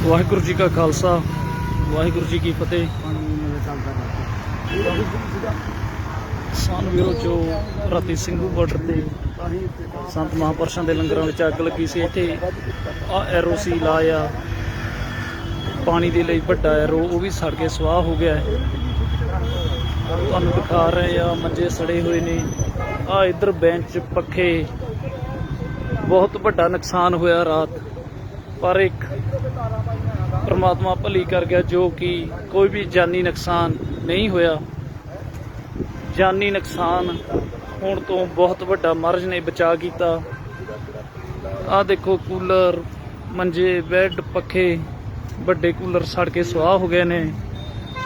वाहिगुरू जी का खालसा वाहिगुरू जी की फतेह। किसान ਵੀਰੋ जो राती ਸਿੰਘੂ ਬਾਰਡਰ ਤੇ संत महापुरुषों के लंगरां विच अग लगी सी। इत्थे आ एरो सी लाया पानी के लिए वड्डा एरो, वो भी सड़ के सुआह हो गया है। तुहानूं दिखा रहे हैं मंजे सड़े हुए ने। आ इधर बेंच पखे, बहुत वड्डा नुकसान होया रात, पर एक परमात्मा भली कर गया जो कि कोई भी जानी नुकसान नहीं होया। जानी नुकसान होने तो बहुत वड्डा महाराज ने बचा किया। आ देखो कूलर, मंजे, बैड, पखे, वड्डे कूलर सड़ के सुआह हो गए ने।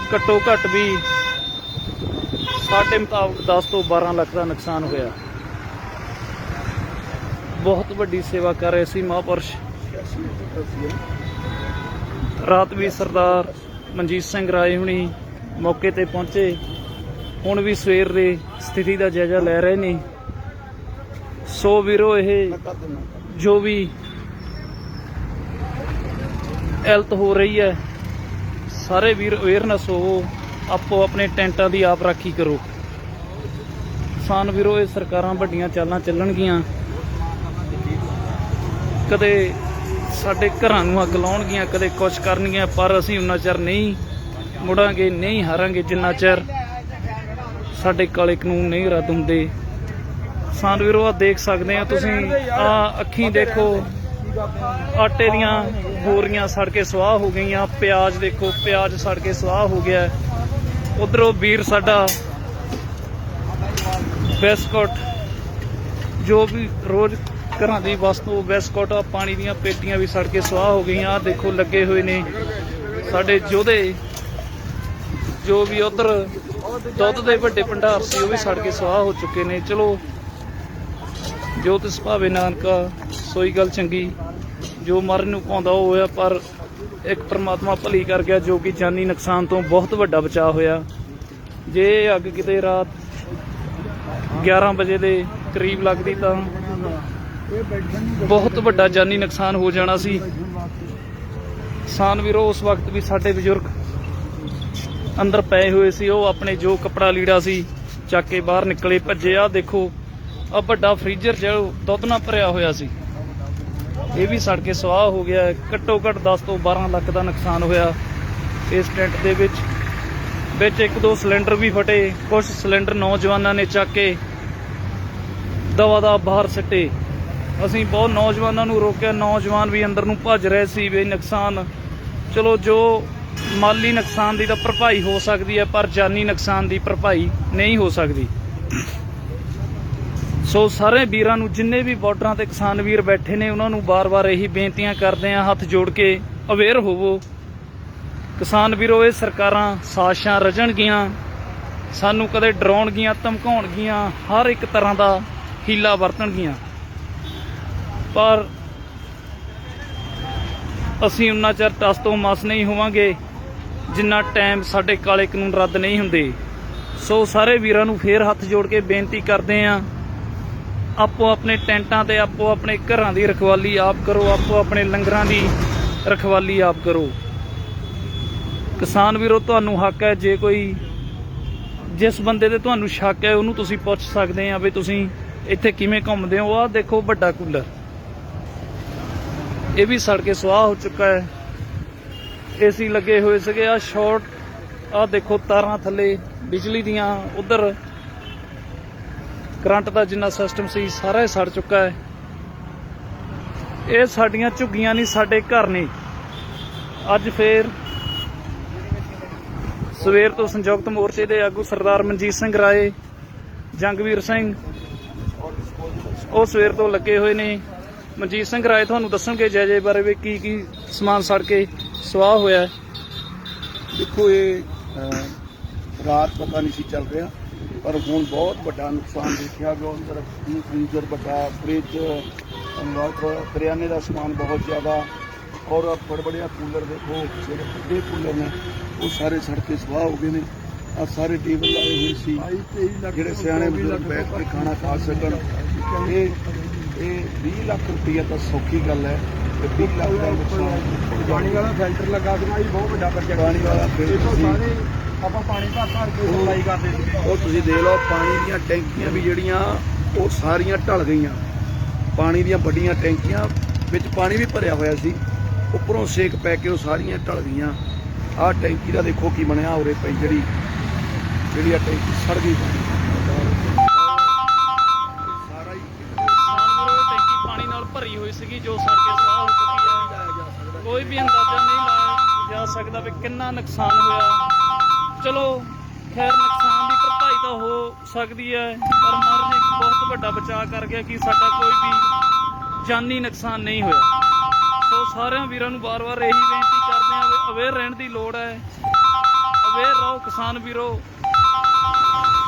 घट्टो घट भी साडे मुताबिक 10 तो 12 लाख का नुकसान होया। बहुत वड्डी सेवा कर रहे सी महापुरुष। रात भी सरदार मनजीत सिंह राय हुणी मौके ते पहुंचे। हुण भी सवेर दे स्थिति का जायजा लै रहे ने। सो वीरो ये जो भी हैल्थ हो रही है, सारे वीर अवेयरनैस हो, आपो अपने टेंटां की आप राखी करो। किसान वीरो ये सरकारां वड्डियां चालां चलणगियां, कदे साडे घरां नूं अग लाउणगियां, कदे कुछ करनगियां, पर असीं उन्ना चਿਰ नहीं मुड़ांगे, नहीं हारांगे जिन्ना चਿਰ साडे काले कानून नहीं रद्द होंदे। किसान वीरो आ देख सकते हैं तुसीं, आ अखीं देखो आटे दियां बोरियां सड़ के सुआह हो गई। प्याज देखो, प्याज सड़ के सुआह हो गया। उधरों वीर साडा बिस्कुट, जो भी रोज घरां दी वस्तु, बिस्कुट, पानी दीयां पेटियां भी सड़ के सुआह हो गई। आ देखो लगे हुए ने साडे योधे, जो भी उधर दुध के वड्डे भंडार से वो भी सड़ के सुआह हो चुके ने। चलो जो तिस भावे नानका सोई गल चंगी, जो मरन नूं पाउंदा वो होया, पर एक परमात्मा भली कर गया जो कि जानी नुकसान तो बहुत वड्डा बचाव होया। जे अग किते रात 11 बजे के करीब लगदी तां बहुत वड्डा जानी नुकसान हो जाना सी। किसान वीरो उस वक्त भी साडे बजुर्ग अंदर पए हुए सी, वो अपने जो कपड़ा लीड़ा सी चक के बाहर निकले भजे। आ देखो आ वड्डा फ्रीजर जो दुध ना भरिया होया सी, ये भी सड़ के सुआह हो गया। घट्टो घट 10 तो 12 लाख का नुकसान होया इस टेंट दे विच। 1-2 सिलेंडर भी फटे, कुछ सिलेंडर नौजवानों ने चक के दवा दा बाहर सट्टे। असीं बहुत नौजवानों नूं रोकिया, नौजवान भी अंदर नूं भज रहे सी भी नुकसान। चलो जो माली नुकसान की तो भरपाई हो सकती है, पर जानी नुकसान की भरपाई नहीं हो सकती। सो सारे वीरां नूं, जिन्ने भी बॉर्डरां ते किसान वीर बैठे ने, उन्हां नूं बार बार यही बेनतियां करदे आ, हथ जोड़ के अवेयर होवो। किसान वीरो ये सरकारां साजिशां रचणगियां, सानूं कदे डराउणगियां, धमकाउणगियां, हर एक तरह का हीला वरतणगियां, पर असीं उन्ना चਿਰ टस तो मस नहीं होवांगे जिन्ना टाइम साडे काले कानून रद्द नहीं हुंदे। सो सारे वीरां नूं फेर हथ जोड़ के बेनती करदे आ, आपो अपने टेंटां ते आपो अपने घरां दी रखवाली आप करो, आपो अपने लंगरां दी रखवाली आप करो। किसान वीरो तुहानूं हक है, जे कोई जिस बंदे ते तुहानूं शक है उहनूं तुसीं पुੱਛ सकदे आ भी तुसीं इत्थे किवें घुंमदे हो। आ देखो वड्डा कूलर, ये भी सड़ के सुआह हो चुका है। एसी लगे हुए सके, आ शॉर्ट, आ देखो तारां थले बिजली दियां, उधर करंट का जिन्ना सिस्टम सी सारा ही सड़ चुका है। ये साडियां झुग्गियां नहीं, साडे घर ने। अज फिर सवेर तो संयुक्त मोर्चे के आगू सरदार मनजीत सिंह राय, जंगवीर सिंह, वो सवेर तो लगे हुए ने। मनजीत सिंह राय तुहानूं दस्सणगे जायजे बारे भी की समान सड़ के सुआह होया है। देखो ये रात पता नहीं सी चल रहा, पर हुण बहुत बड़ा नुकसान देखा गया। उधर फ्रीजर बड़ा, फ्रिज, करियाने का समान बहुत ज़्यादा, और बड़े बड़े कूलर देखो, जो बड़े कूलर ने वो सारे सड़ के सुआह हो गए हैं। आ सारे टेबल लाए हुए सी, जिहड़े सियाणे बजुर्ग बैठ के खाना खा सकन। ये 20 लाख रुपया तो सौखी गल है, ਤੇ 20 ਲੱਖ ਦਾ ਨੁਕਸਾਨ। ਪਾਣੀ ਵਾਲਾ ਫਿਲਟਰ ਲੱਗਾ ਸੀ ਜੀ, ਬਹੁਤ ਵੱਡਾ ਪ੍ਰੋਜੈਕਟ। ਪਾਣੀ ਵਾਲਾ ਫਿਲਟਰ ਸੀ। ਸਾਰੇ ਆਪਾਂ ਪਾਣੀ ਭਰ ਕੇ ਸਪਲਾਈ ਕਰਦੇ ਸੀ। ਉਹ ਤੁਸੀਂ ਦੇਖ ਲਓ, ਪਾਣੀ ਦੀਆਂ ਟੈਂਕੀਆਂ ਵੀ ਜਿਹੜੀਆਂ ਉਹ ਸਾਰੀਆਂ ਢਲ ਗਈਆਂ। ਪਾਣੀ ਦੀਆਂ ਵੱਡੀਆਂ ਟੈਂਕੀਆਂ ਵਿੱਚ ਪਾਣੀ ਵੀ ਭਰਿਆ ਹੋਇਆ ਸੀ, ਉੱਪਰੋਂ ਸੇਕ ਪੈ ਕੇ ਉਹ ਸਾਰੀਆਂ ਢਲ ਗਈਆਂ। ਆਹ ਟੈਂਕੀ ਦਾ ਦੇਖੋ ਕੀ ਬਣਿਆ ਉਰੇ ਪਈ, ਜਿਹੜੀ ਆ ਟੈਂਕੀ ਸੜ ਗਈ। ਸਾਰਾ ਹੀ ਟੈਂਕੀ ਪਾਣੀ ਨਾਲ ਭਰੀ ਹੋਈ ਸੀਗੀ, ਜੋ ਸੜ ਕੇ ਸਵਾਹ ਹੋ ਚੁੱਕੀ ਹੈ। ਕੋਈ ਵੀ ਅੰਦਾਜ਼ਾ ਨਹੀਂ ਲਾਇਆ ਜਾ ਸਕਦਾ ਵੀ ਕਿੰਨਾ ਨੁਕਸਾਨ ਹੋਇਆ। ਚਲੋ ਖੈਰ, ਨੁਕਸਾਨ ਦੀ ਭਰਪਾਈ ਤਾਂ ਹੋ ਸਕਦੀ ਹੈ, ਪਰ ਮਹਾਰਾਜ ਨੇ ਇੱਕ ਬਹੁਤ ਵੱਡਾ ਬਚਾਅ ਕਰ ਗਿਆ ਕਿ ਸਾਡਾ ਕੋਈ ਵੀ ਜਾਨੀ ਨੁਕਸਾਨ ਨਹੀਂ ਹੋਇਆ। ਸੋ ਸਾਰਿਆਂ ਵੀਰਾਂ ਨੂੰ ਵਾਰ-ਵਾਰ ਇਹੀ ਬੇਨਤੀ ਕਰਦੇ ਹਾਂ ਵੀ ਅਵੇਅਰ ਰਹਿਣ ਦੀ ਲੋੜ ਹੈ। ਅਵੇਅਰ ਰਹੋ ਕਿਸਾਨ ਵੀਰੋ,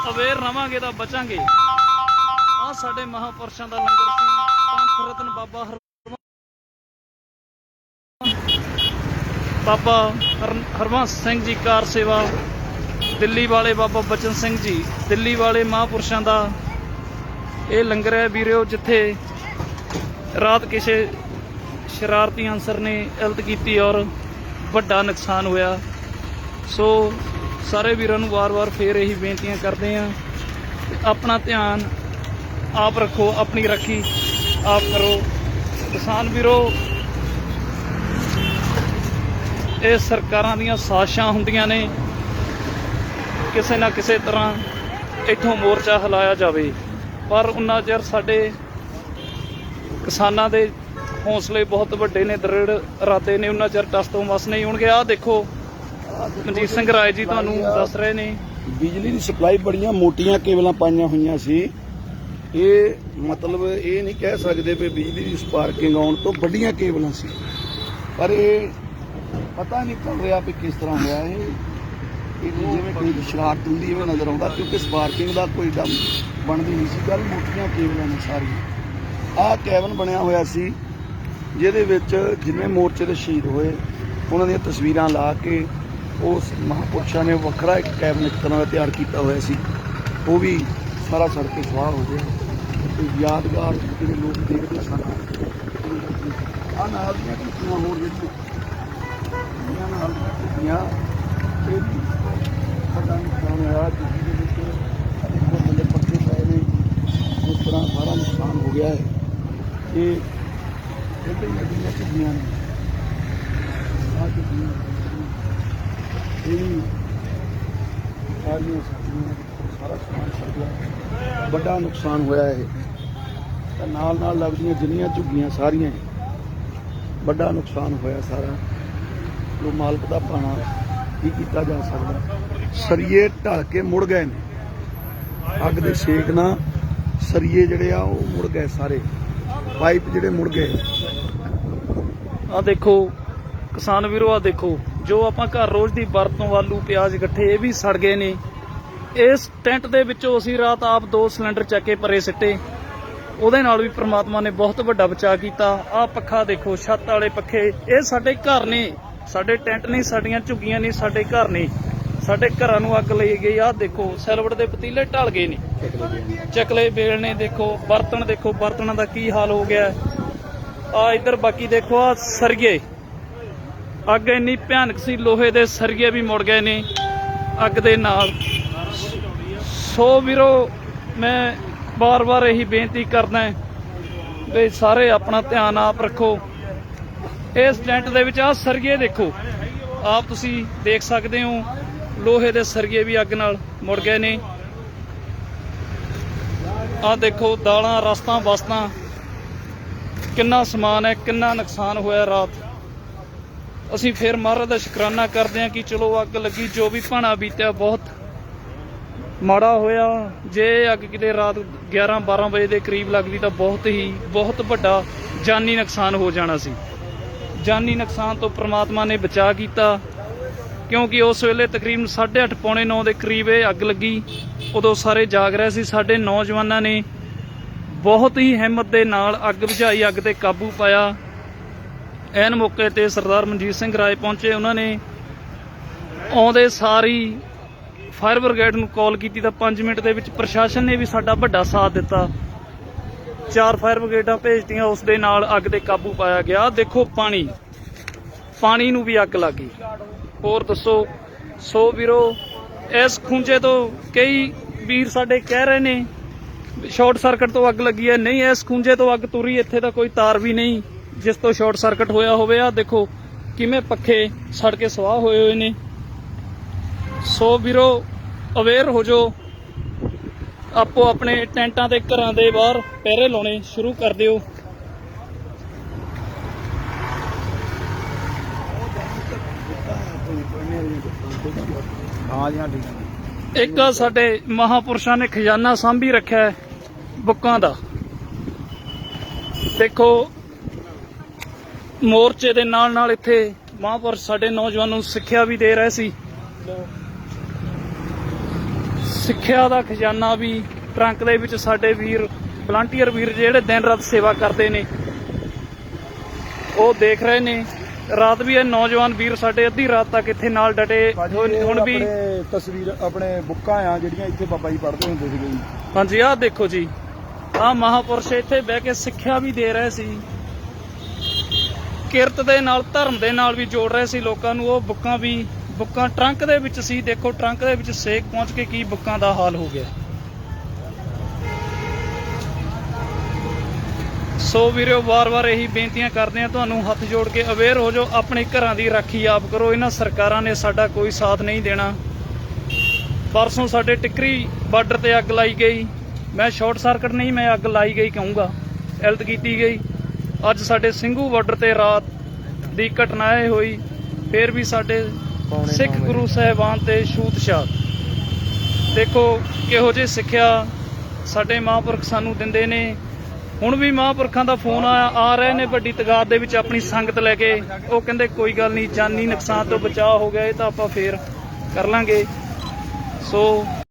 ਅਵੇਅਰ ਰਵਾਂਗੇ ਤਾਂ ਬਚਾਂਗੇ। ਆਹ ਸਾਡੇ ਮਹਾਂਪੁਰਸ਼ਾਂ ਦਾ ਲੰਗਰ ਸੀ। ਪੰਥ ਰਤਨ ਬਾਬਾ ਹਰਬੰਸ ਸਿੰਘ ਜੀ ਕਾਰ ਸੇਵਾ, ਦਿੱਲੀ ਵਾਲੇ ਬਾਬਾ ਬਚਨ ਸਿੰਘ ਜੀ, ਦਿੱਲੀ ਵਾਲੇ ਮਹਾਂਪੁਰਸ਼ਾਂ ਦਾ ਇਹ ਲੰਗਰ ਹੈ ਵੀਰਿਓ, ਜਿੱਥੇ ਰਾਤ ਕਿਸੇ ਸ਼ਰਾਰਤੀ ਅਨਸਰ ਨੇ ਇਲਤ ਕੀਤੀ ਔਰ ਵੱਡਾ ਨੁਕਸਾਨ ਹੋਇਆ। ਸੋ ਸਾਰੇ ਵੀਰਾਂ ਨੂੰ ਵਾਰ-ਵਾਰ ਫੇਰ ਇਹੀ ਬੇਨਤੀਆਂ ਕਰਦੇ ਹਾਂ, ਆਪਣਾ ਧਿਆਨ ਆਪ ਰੱਖੋ, ਆਪਣੀ ਰਾਖੀ ਆਪ ਕਰੋ। ਕਿਸਾਨ ਵੀਰੋ, ਇਹ ਸਰਕਾਰਾਂ ਦੀਆਂ ਸਾਜ਼ਿਸ਼ਾਂ ਹੁੰਦੀਆਂ ਨੇ, ਕਿਸੇ ਨਾ ਕਿਸੇ ਤਰ੍ਹਾਂ ਇੱਥੋਂ ਮੋਰਚਾ ਹਿਲਾਇਆ ਜਾਵੇ, ਪਰ ਉਨਾ ਚਿਰ ਸਾਡੇ ਕਿਸਾਨਾਂ ਦੇ ਹੌਸਲੇ ਬਹੁਤ ਵੱਡੇ ਨੇ, ਦ੍ਰਿੜ ਇਰਾਦੇ ਨੇ, ਉਹਨਾਂ ਚਿਰ ਟਸ ਤੋਂ ਮਸ ਨਹੀਂ ਹੋਣਗੇ। ਆਹ ਦੇਖੋ ਮਨਜੀਤ ਸਿੰਘ ਰਾਏ ਜੀ ਤੁਹਾਨੂੰ ਦੱਸ ਰਹੇ ਨੇ, ਬਿਜਲੀ ਦੀ ਸਪਲਾਈ ਬੜੀਆਂ ਮੋਟੀਆਂ ਕੇਬਲਾਂ ਪਾਈਆਂ ਹੋਈਆਂ ਸੀ। ਇਹ ਮਤਲਬ ਇਹ ਨਹੀਂ ਕਹਿ ਸਕਦੇ ਵੀ ਬਿਜਲੀ ਦੀ ਸਪਾਰਕਿੰਗ ਆਉਣ ਤੋਂ ਵੱਡੀਆਂ ਕੇਬਲਾਂ ਸੀ, ਪਰ ਇਹ ਪਤਾ ਨਹੀਂ ਚੱਲ ਰਿਹਾ ਵੀ ਕਿਸ ਤਰ੍ਹਾਂ ਹੋਇਆ। ਇਹ ਜਿਵੇਂ ਕੋਈ ਸ਼ਰਾਰਤ ਹੁੰਦੀ ਹੈ ਨਜ਼ਰ ਆਉਂਦਾ, ਕਿਉਂਕਿ ਸਪਾਰਕਿੰਗ ਦਾ ਕੋਈ ਡਮ ਬਣਦੀ ਨਹੀਂ ਸੀ ਗੱਲ। ਮੋਟੀਆਂ ਕੇਬਲਾਂ ਨੇ ਸਾਰੀਆਂ। ਆਹ ਕੈਬਨ ਬਣਿਆ ਹੋਇਆ ਸੀ, ਜਿਹਦੇ ਵਿੱਚ ਜਿੰਨੇ ਮੋਰਚੇ ਦੇ ਸ਼ਹੀਦ ਹੋਏ ਉਹਨਾਂ ਦੀਆਂ ਤਸਵੀਰਾਂ ਲਾ ਕੇ ਉਸ ਮਹਾਂਪੁਰਸ਼ਾਂ ਨੇ ਵੱਖਰਾ ਇੱਕ ਕੈਬਨ ਇੱਕ ਤਰ੍ਹਾਂ ਦਾ ਤਿਆਰ ਕੀਤਾ ਹੋਇਆ ਸੀ। ਉਹ ਵੀ ਸਾਰਾ ਸੜ ਕੇ ਸਵਾਹ ਹੋ ਗਿਆ। ਯਾਦਗਾਰ ਜਿਹੜੇ ਲੋਕ ਦੇਖਦੇ ਸਨ। ਆਹ ਨਾਲ ਦੀਆਂ ਟੁੱਟੀਆਂ ਹੋਰ ਜਿਹੜੀਆਂ ਨਾਲ ਦੀਆਂ ਟੁੱਟੀਆਂ, ਇਹ ਵੀ ਵੱਡਾ ਨੁਕਸਾਨ ਹੋਇਆ। ਜਿਹਦੇ ਵਿੱਚ ਦੇਖੋ ਥੱਲੇ ਪੱਕੇ ਪਏ ਨੇ, ਉਸ ਤਰ੍ਹਾਂ ਸਾਰਾ ਨੁਕਸਾਨ ਹੋ ਗਿਆ ਹੈ। ਇਹ ਜਿਹੜੀਆਂ ਟੁੱਟੀਆਂ ਨੇ, ਆਹ ਟੁੱਟੀਆਂ ਇਹ ਵੀ ਸਾਰੀਆਂ ਸਾਡੀਆਂ, ਸਾਰਾ ਸਮਾਨ ਸੜ ਗਿਆ। ਵੱਡਾ ਨੁਕਸਾਨ ਹੋਇਆ ਹੈ। ਤਾਂ ਨਾਲ ਲੱਗਦੀਆਂ ਜਿੰਨੀਆਂ ਝੁੱਗੀਆਂ ਸਾਰੀਆਂ, ਵੱਡਾ ਨੁਕਸਾਨ ਹੋਇਆ ਸਾਰਾ। ਜੋ ਮਾਲਕ ਦਾ ਭਾਣਾ ਕੀ ਕੀਤਾ ਜਾ ਸਕਦਾ। ਸਰੀਏ ਢਲ ਕੇ ਮੁੜ ਗਏ ਨੇ, ਅੱਗ ਦੇ ਸੇਕ ਨਾਲ ਸਰੀਏ ਜਿਹੜੇ ਆ ਉਹ ਮੁੜ ਗਏ, ਸਾਰੇ ਪਾਈਪ ਜਿਹੜੇ ਮੁੜ ਗਏ। ਆਹ ਦੇਖੋ ਕਿਸਾਨ ਵੀਰੋ, ਆਹ ਦੇਖੋ ਜੋ ਆਪਾਂ ਘਰ ਰੋਜ਼ ਦੀ ਵਰਤੋਂ ਆਲੂ ਪਿਆਜ਼ ਇਕੱਠੇ, ਇਹ ਵੀ ਸੜ ਗਏ ਨੇ। ਇਸ ਟੈਂਟ ਦੇ ਵਿੱਚੋਂ ਅਸੀਂ ਰਾਤ ਆਪ 2 ਸਿਲੰਡਰ ਚੱਕ ਕੇ ਪਰੇ ਸਿੱਟੇ, ਉਹਦੇ ਨਾਲ ਵੀ ਪ੍ਰਮਾਤਮਾ ਨੇ ਬਹੁਤ ਵੱਡਾ ਬਚਾਅ ਕੀਤਾ। ਆਹ ਪੱਖਾ ਦੇਖੋ, ਛੱਤ ਵਾਲੇ ਪੱਖੇ, ਇਹ ਸਾਡੇ ਘਰ ਨੇ, ਸਾਡੇ ਟੈਂਟ ਨਹੀਂ, ਸਾਡੀਆਂ ਝੁੱਗੀਆਂ ਨਹੀਂ, ਸਾਡੇ ਘਰ ਨੇ। ਸਾਡੇ ਘਰਾਂ ਨੂੰ ਅੱਗ ਲਈ ਗਈ। ਆਹ ਦੇਖੋ ਸਿਲਵਰ ਦੇ ਪਤੀਲੇ ਢਲ ਗਏ ਨੇ, ਚਕਲੇ ਬੇਲਣੇ ਦੇਖੋ, ਬਰਤਨ ਦੇਖੋ, ਬਰਤਨਾਂ ਦਾ ਕੀ ਹਾਲ ਹੋ ਗਿਆ। ਆ ਇੱਧਰ ਬਾਕੀ ਦੇਖੋ, ਆ ਸਰਗੇ, ਅੱਗ ਇੰਨੀ ਭਿਆਨਕ ਸੀ, ਲੋਹੇ ਦੇ ਸਰਗੇ ਵੀ ਮੁੜ ਗਏ ਨੇ ਅੱਗ ਦੇ ਨਾਲ। ਸੋ ਵੀਰੋ, ਮੈਂ ਵਾਰ-ਵਾਰ ਇਹੀ ਬੇਨਤੀ ਕਰਦਾ ਵੀ ਸਾਰੇ ਆਪਣਾ ਧਿਆਨ ਆਪ ਰੱਖੋ। ਇਸ ਟੈਂਟ ਦੇ ਵਿੱਚ ਆਹ ਸਰਗੇ ਦੇਖੋ, ਆਪ ਤੁਸੀਂ ਦੇਖ ਸਕਦੇ ਹੋ, ਲੋਹੇ ਦੇ ਸਰਗੇ ਵੀ ਅੱਗ ਨਾਲ ਮੁੜ ਗਏ ਨੇ। ਆਹ ਦੇਖੋ ਦਾਲਾਂ, ਰਸਤਾਂ, ਬਸਤਾਂ, ਕਿੰਨਾ ਸਮਾਨ ਹੈ, ਕਿੰਨਾ ਨੁਕਸਾਨ ਹੋਇਆ ਰਾਤ। ਅਸੀਂ ਫਿਰ ਮਹਾਰਾਜ ਦਾ ਸ਼ੁਕਰਾਨਾ ਕਰਦੇ ਹਾਂ ਕਿ ਚਲੋ ਅੱਗ ਲੱਗੀ, ਜੋ ਵੀ ਭਾਣਾ ਬੀਤਿਆ ਬਹੁਤ ਮਾੜਾ ਹੋਇਆ। ਜੇ ਅੱਗ ਕਿਤੇ ਰਾਤ 11-12 ਵਜੇ ਦੇ ਕਰੀਬ ਲੱਗਦੀ ਤਾਂ ਬਹੁਤ ਵੱਡਾ ਜਾਨੀ ਨੁਕਸਾਨ ਹੋ ਜਾਣਾ ਸੀ। ਜਾਨੀ ਨੁਕਸਾਨ ਤੋਂ ਪ੍ਰਮਾਤਮਾ ਨੇ ਬਚਾਅ ਕੀਤਾ, ਕਿਉਂਕਿ ਉਸ ਵੇਲੇ ਤਕਰੀਬਨ 8:30 ਪੌਣੇ 9 ਦੇ ਕਰੀਬ ਇਹ ਅੱਗ ਲੱਗੀ। ਉਦੋਂ ਸਾਰੇ ਜਾਗ ਰਹੇ ਸੀ। ਸਾਡੇ ਨੌਜਵਾਨਾਂ ਨੇ ਬਹੁਤ ਹੀ ਹਿੰਮਤ ਦੇ ਨਾਲ ਅੱਗ ਬੁਝਾਈ, ਅੱਗ ਤੇ ਕਾਬੂ ਪਾਇਆ। ਐਨ ਮੌਕੇ ਤੇ ਸਰਦਾਰ ਮਨਜੀਤ ਸਿੰਘ ਰਾਏ ਪਹੁੰਚੇ। ਉਹਨਾਂ ਨੇ ਆਉਂਦੇ ਸਾਰੀ ਫਾਇਰ ਬ੍ਰਿਗੇਡ ਨੂੰ ਕਾਲ ਕੀਤੀ ਤਾਂ 5 ਮਿੰਟ ਦੇ ਵਿੱਚ ਪ੍ਰਸ਼ਾਸਨ ਨੇ ਵੀ ਸਾਡਾ ਵੱਡਾ ਸਾਥ ਦਿੱਤਾ। 4 ਫਾਇਰ ਬ੍ਰਿਗੇਡਾਂ ਭੇਜਤੀਆਂ, ਉਸ ਦੇ ਨਾਲ ਅੱਗ ਤੇ ਕਾਬੂ ਪਾਇਆ ਗਿਆ। ਦੇਖੋ ਪਾਣੀ ਨੂੰ ਵੀ ਅੱਗ ਲੱਗ ਗਈ। ਹੋਰ ਦੱਸੋ। ਸੋ ਵੀਰੋ, ਇਸ ਖੂੰਜੇ ਤੋਂ ਕਈ ਵੀਰ ਸਾਡੇ ਕਹਿ ਰਹੇ ਨੇ ਸ਼ਾਰਟ ਸਰਕਟ ਤੋਂ ਅੱਗ ਲੱਗੀ ਹੈ। ਨਹੀਂ, ਇਸ ਖੂੰਜੇ ਤੋਂ ਅੱਗ ਤੁਰੀ, ਇੱਥੇ ਤਾਂ ਕੋਈ ਤਾਰ ਵੀ ਨਹੀਂ ਜਿਸ ਤੋਂ ਸ਼ਾਰਟ ਸਰਕਟ ਹੋਇਆ ਹੋਵੇ। ਆ ਦੇਖੋ ਕਿਵੇਂ ਪੱਖੇ ਸੜ ਕੇ ਸਵਾਹ ਹੋਏ ਨੇ। ਸੋ ਵੀਰੋ, ਅਵੇਅਰ ਹੋ ਜਾਓ, ਆਪੋ ਆਪਣੇ ਟੈਂਟਾਂ ਦੇ ਘਰਾਂ ਦੇ ਬਾਹਰ ਪਹਿਰੇ ਲਾਉਣੇ ਸ਼ੁਰੂ ਕਰ ਦਿਓ। ਹਾਂ ਜੀ, ਹਾਂ ਠੀਕ ਹੈ। ਇੱਕ ਸਾਡੇ ਮਹਾਪੁਰਸ਼ਾਂ ਨੇ ਖਜ਼ਾਨਾ ਸਾਂਭੀ ਰੱਖਿਆ ਹੈ ਬੁੱਕਾਂ ਦਾ। ਦੇਖੋ, ਮੋਰਚੇ ਦੇ ਨਾਲ ਨਾਲ ਇੱਥੇ ਮਹਾਪੁਰਸ਼ ਸਾਡੇ ਨੌਜਵਾਨਾਂ ਨੂੰ ਸਿੱਖਿਆ ਵੀ ਦੇ ਰਹੇ ਸੀ। ਸਿੱਖਿਆ ਦਾ ਖਜ਼ਾਨਾ ਵੀ ਟਰੰਕ ਦੇ ਵਿੱਚ ਸਾਡੇ ਵੀਰ ਵਲੰਟੀਅਰ ਵੀਰ ਜਿਹੜੇ ਦਿਨ ਰਾਤ ਸੇਵਾ ਕਰਦੇ ਨੇ ਉਹ ਦੇਖ ਰਹੇ ਨੇ। ਰਾਤ ਵੀ ਇਹ ਨੌਜਵਾਨ ਵੀਰ ਸਾਡੇ ਅੱਧੀ ਰਾਤ ਤੱਕ ਇੱਥੇ ਨਾਲ ਡਟੇ ਹੁਣ ਵੀ। ਤਸਵੀਰ ਆਪਣੇ ਬੁੱਕਾਂ ਆ ਜਿਹੜੀਆਂ ਇੱਥੇ ਬਾਬਾ ਜੀ ਪੜ੍ਹਦੇ ਹੁੰਦੇ ਸੀਗੇ ਜੀ। ਹਾਂਜੀ, ਆਹ ਦੇਖੋ ਜੀ, ਆਹ ਮਹਾਪੁਰਸ਼ ਇੱਥੇ ਬਹਿ ਕੇ ਸਿੱਖਿਆ ਵੀ ਦੇ ਰਹੇ ਸੀ, ਕਿਰਤ ਦੇ ਨਾਲ ਧਰਮ ਦੇ ਨਾਲ ਵੀ ਜੋੜ ਰਹੇ ਸੀ ਲੋਕਾਂ ਨੂੰ। ਉਹ ਬੁੱਕਾਂ ਟਰੰਕ ਦੇ ਵਿੱਚ ਸੀ। ਦੇਖੋ ਟਰੰਕ ਦੇ ਵਿੱਚ ਸੇਕ ਪਹੁੰਚ ਕੇ ਕੀ ਬੁੱਕਾਂ ਦਾ ਹਾਲ ਹੋ ਗਿਆ। ਸੋ ਵੀਰੋ, ਵਾਰ-ਵਾਰ ਇਹੀ ਬੇਨਤੀਆਂ ਕਰਦੇ ਆ ਤੁਹਾਨੂੰ, ਹੱਥ ਜੋੜ ਕੇ ਅਵੇਅਰ ਹੋ ਜਾਓ, ਆਪਣੇ ਘਰਾਂ ਦੀ ਰਾਖੀ ਆਪ ਕਰੋ। ਇਹਨਾਂ ਸਰਕਾਰਾਂ ਨੇ ਸਾਡਾ ਕੋਈ ਸਾਥ ਨਹੀਂ ਦੇਣਾ। ਪਰਸੋਂ ਸਾਡੇ ਟਿੱਕਰੀ ਬਾਰਡਰ ਤੇ ਅੱਗ ਲਾਈ ਗਈ। ਮੈਂ ਸ਼ਾਰਟ ਸਰਕਟ ਨਹੀਂ, ਮੈਂ ਅੱਗ ਲਾਈ ਗਈ ਕਹੂੰਗਾ, ਐਲਤ ਕੀਤੀ ਗਈ। ਅੱਜ ਸਾਡੇ ਸਿੰਘੂ ਬਾਰਡਰ ਤੇ ਰਾਤ ਦੀ ਘਟਨਾ ਇਹ ਹੋਈ। ਫਿਰ ਵੀ ਸਾਡੇ ਸਿੱਖ ਗੁਰੂ ਸਾਹਿਬਾਨ ਤੇ ਛੂਤਛਾਤ। ਦੇਖੋ ਕਿਹੋ ਜਿਹੀ ਸਿੱਖਿਆ ਸਾਡੇ ਮਹਾਂਪੁਰਖ ਸਾਨੂੰ ਦਿੰਦੇ ਨੇ। ਹੁਣ ਵੀ ਮਹਾਂਪੁਰਖਾਂ ਦਾ ਫੋਨ ਆ ਰਹੇ ਨੇ ਵੱਡੀ ਤਾਦਾਦ ਦੇ ਵਿੱਚ ਆਪਣੀ ਸੰਗਤ ਲੈ ਕੇ। ਉਹ ਕਹਿੰਦੇ ਕੋਈ ਗੱਲ ਨਹੀਂ, ਜਾਨੀ ਨੁਕਸਾਨ ਤੋਂ ਬਚਾਅ ਹੋ ਗਿਆ, ਇਹ ਤਾਂ ਆਪਾਂ ਫੇਰ ਕਰ ਲਾਂਗੇ। ਸੋ